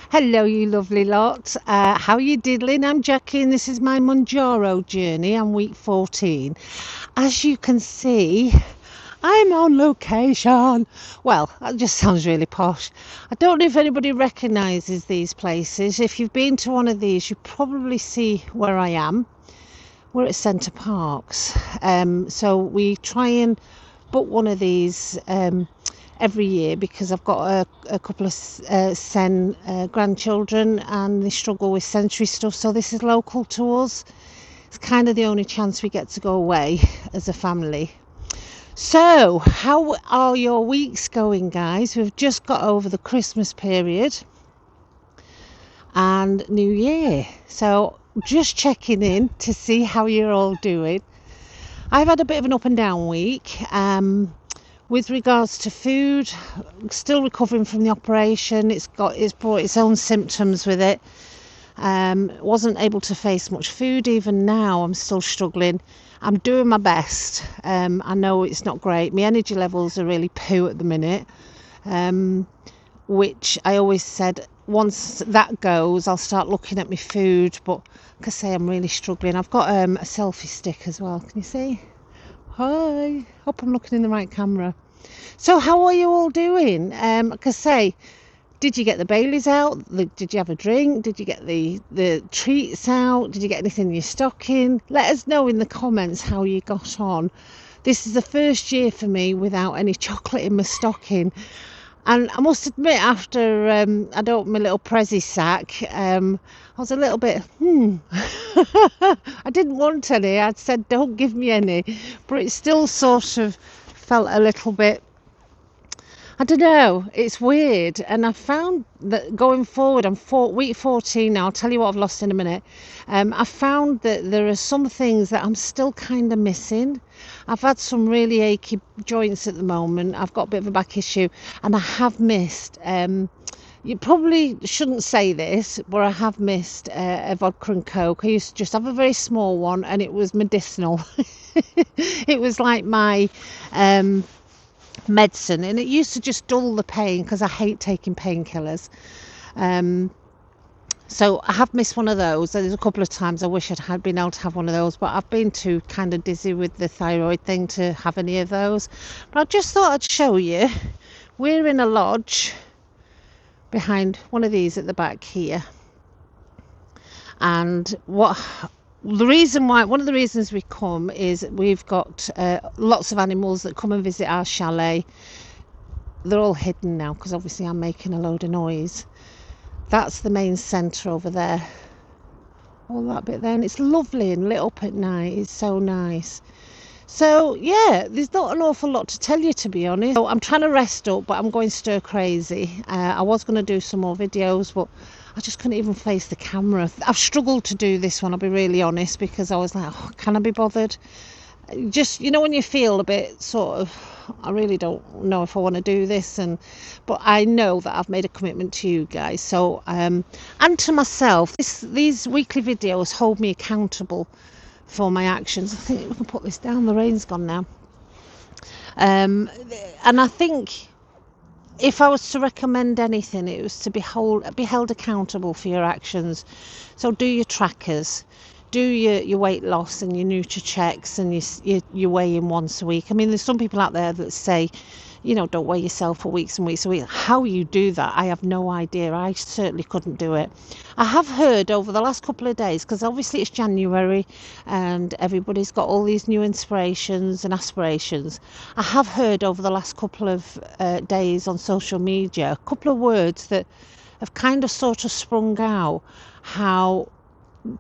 Hello, you lovely lot. How you diddling? I'm Jackie, and this is my Mounjaro journey. I'm week 14. As you can see, I'm on location. Well, that just sounds really posh. I don't know if anybody recognises these places. If you've been to one of these, you probably see where I am. We're at Centre Parks. So we try and book one of these every year because I've got a couple of Sen grandchildren and they struggle with sensory stuff. So this is local to us. It's kind of the only chance we get to go away as a family. So how are your weeks going, guys? We've just got over the Christmas period and New Year. So just checking in to see how you're all doing. I've had a bit of an up and down week. With regards to food, still recovering from the operation. It's brought its own symptoms with it. Wasn't able to face much food. Even now I'm still struggling. I'm doing my best. I know it's not great. My energy levels are really poo at the minute, which I always said once that goes I'll start looking at my food, but like I say, I'm really struggling. I've got a selfie stick as well. Can you see? Hi, hope I'm looking in the right camera. So how are you all doing? Like I say, did you get the Baileys out? Did you have a drink? Did you get the treats out? Did you get anything in your stocking? Let us know in the comments how you got on. This is the first year for me without any chocolate in my stocking. And I must admit, after I'd opened my little Prezi sack, I was a little bit, I didn't want any. I'd said, don't give me any. But it still sort of felt a little bit, I don't know, it's weird. And I found that going forward, I'm week 14 now. I'll tell you what I've lost in a minute. I found that there are some things that I'm still kind of missing. I've had some really achy joints at the moment. I've got a bit of a back issue and I have missed, you probably shouldn't say this, but I have missed a vodka and Coke. I used to just have a very small one and it was medicinal. It was like my medicine, and it used to just dull the pain because I hate taking painkillers. So I have missed one of those. There's a couple of times I wish I'd been able to have one of those, but I've been too kind of dizzy with the thyroid thing to have any of those. But I just thought I'd show you. We're in a lodge behind one of these at the back here. And one of the reasons we come is we've got lots of animals that come and visit our chalet. They're all hidden now because obviously I'm making a load of noise. That's the main centre over there. All that bit there. And it's lovely and lit up at night. It's so nice. So, yeah, there's not an awful lot to tell you, to be honest. So I'm trying to rest up, but I'm going stir crazy. I was going to do some more videos, but I just couldn't even face the camera. I've struggled to do this one, I'll be really honest, because I was like, oh, can I be bothered? Just, when you feel a bit sort of, I really don't know if I want to do this, but I know that I've made a commitment to you guys. So, and to myself, these weekly videos hold me accountable for my actions. I think we can put this down. The rain's gone now. And I think if I was to recommend anything, it was to be held accountable for your actions. So do your trackers, do your weight loss and your Nutri-checks and your weigh-in once a week. I mean, there's some people out there that say, don't weigh yourself for weeks and weeks and weeks. How you do that, I have no idea. I certainly couldn't do it. I have heard over the last couple of days, because obviously it's January and everybody's got all these new inspirations and aspirations. I have heard over the last couple of days on social media, a couple of words that have kind of sort of sprung out, how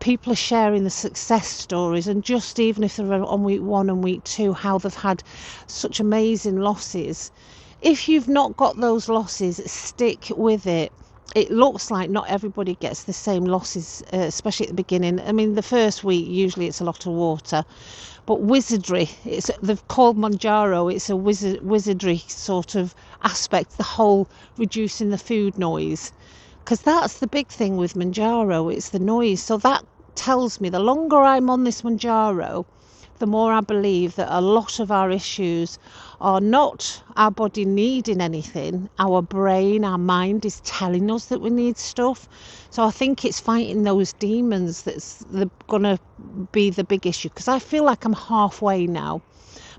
people are sharing the success stories, and just even if they're on week 1 and week 2, how they've had such amazing losses. If you've not got those losses, stick with it. It looks like not everybody gets the same losses, especially at the beginning. I mean, the first week usually it's a lot of water, but wizardry, they've called Mounjaro, it's a wizardry sort of aspect, the whole reducing the food noise. Because that's the big thing with Mounjaro, it's the noise. So that tells me the longer I'm on this Mounjaro, the more I believe that a lot of our issues are not our body needing anything. Our brain, our mind is telling us that we need stuff. So I think it's fighting those demons that's going to be the big issue, because I feel like I'm halfway now.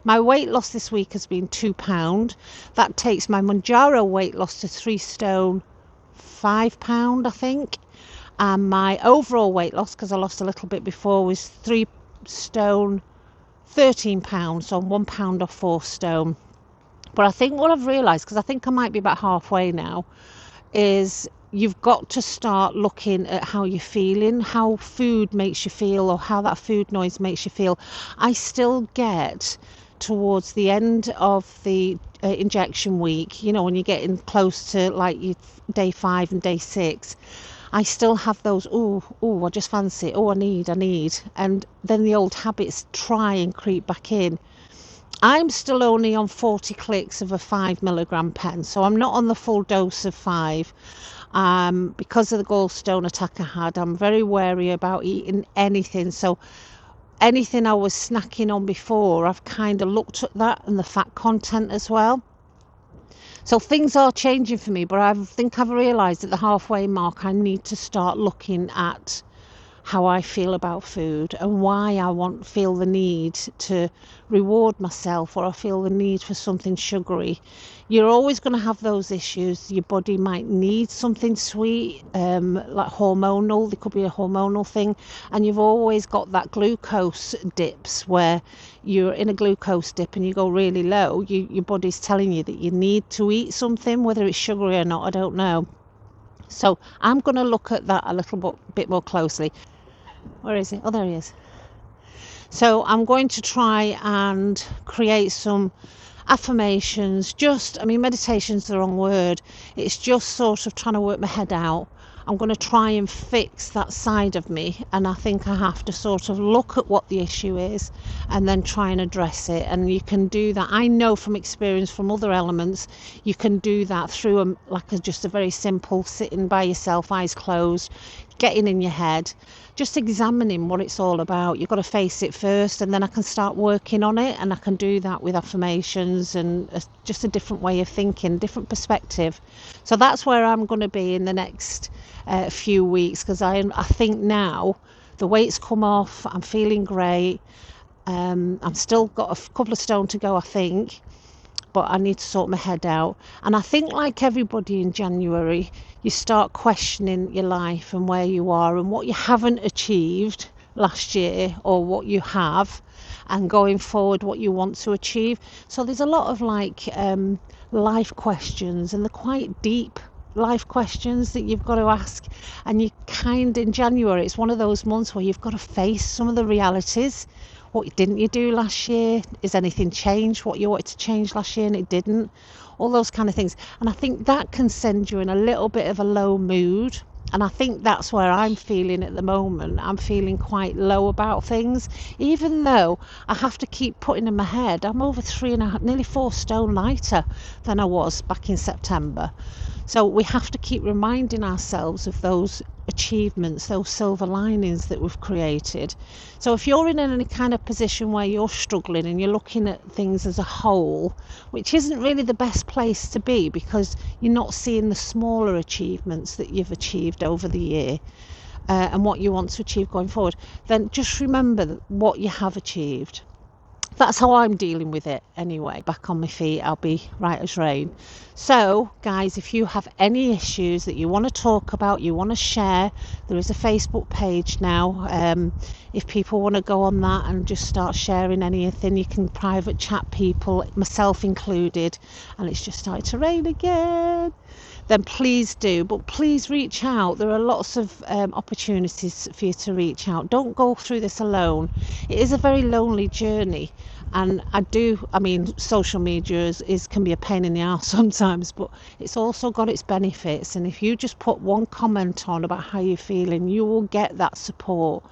My weight loss this week has been £2. That takes my Mounjaro weight loss to 3 stone £5, I think. And my overall weight loss, because I lost a little bit before, was 3 stone £13, so I'm £1 off 4 stone. But I think what I've realised, because I think I might be about halfway now, is you've got to start looking at how you're feeling, how food makes you feel, or how that food noise makes you feel. I still get towards the end of the injection week, you know, when you're getting close to like your day 5 and day 6, I still have those, I just fancy it, I need, and then the old habits try and creep back in. I'm still only on 40 clicks of a 5 milligram pen, so I'm not on the full dose of 5. Because of the gallstone attack I had, I'm very wary about eating anything. So anything I was snacking on before, I've kind of looked at that and the fat content as well. So things are changing for me, but I think I've realised at the halfway mark I need to start looking at how I feel about food and why I feel the need to reward myself, or I feel the need for something sugary. You're always going to have those issues. Your body might need something sweet, like hormonal. There could be a hormonal thing, and you've always got that glucose dips where you're in a glucose dip and you go really low. Your body's telling you that you need to eat something, whether it's sugary or not, I don't know. So I'm going to look at that a little bit more closely. Where is it? Oh, there he is. So I'm going to try and create some affirmations. Meditation's the wrong word. It's just sort of trying to work my head out. I'm going to try and fix that side of me, and I think I have to sort of look at what the issue is and then try and address it. And you can do that, I know from experience from other elements, you can do that through just a very simple sitting by yourself, eyes closed, getting in your head, just examining what it's all about. You've got to face it first, and then I can start working on it, and I can do that with affirmations and just a different way of thinking, different perspective. So that's where I'm going to be in the next few weeks, because I think now the weight's come off, I'm feeling great. I'm still got a couple of stone to go, I think, but I need to sort my head out. And I think, like everybody in January, you start questioning your life and where you are and what you haven't achieved last year, or what you have, and going forward what you want to achieve. So there's a lot of life questions, and they're quite deep life questions that you've got to ask. And in January, it's one of those months where you've got to face some of the realities. What didn't you do last year? Is anything changed? What you wanted to change last year and it didn't? All those kind of things. And I think that can send you in a little bit of a low mood. And I think that's where I'm feeling at the moment. I'm feeling quite low about things, even though I have to keep putting in my head, I'm over 3.5, nearly 4 stone lighter than I was back in September. So we have to keep reminding ourselves of those achievements, those silver linings that we've created. So if you're in any kind of position where you're struggling and you're looking at things as a whole, which isn't really the best place to be, because you're not seeing the smaller achievements that you've achieved over the year, and what you want to achieve going forward, then just remember what you have achieved. That's how I'm dealing with it anyway. Back on my feet, I'll be right as rain. So guys, if you have any issues that you want to talk about, you want to share, there is a Facebook page now. If people want to go on that and just start sharing anything, you can private chat people, myself included. And it's just started to rain again. Then please do, but please reach out. There are lots of opportunities for you to reach out. Don't go through this alone. It is a very lonely journey, and social media can be a pain in the arse sometimes, but it's also got its benefits. And if you just put one comment on about how you're feeling, you will get that support.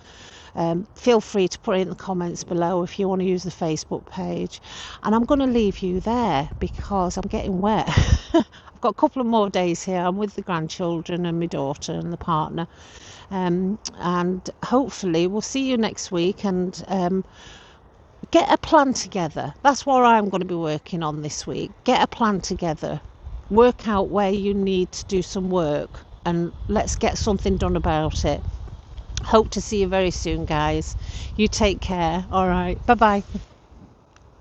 Feel free to put it in the comments below if you want to use the Facebook page. And I'm going to leave you there because I'm getting wet. I've got a couple of more days here. I'm with the grandchildren and my daughter and the partner. And hopefully we'll see you next week. And Get a plan together. That's what I'm going to be working on this week. Get a plan together. Work out where you need to do some work, and let's get something done about it. Hope to see you very soon, guys. You take care. All right. Bye bye.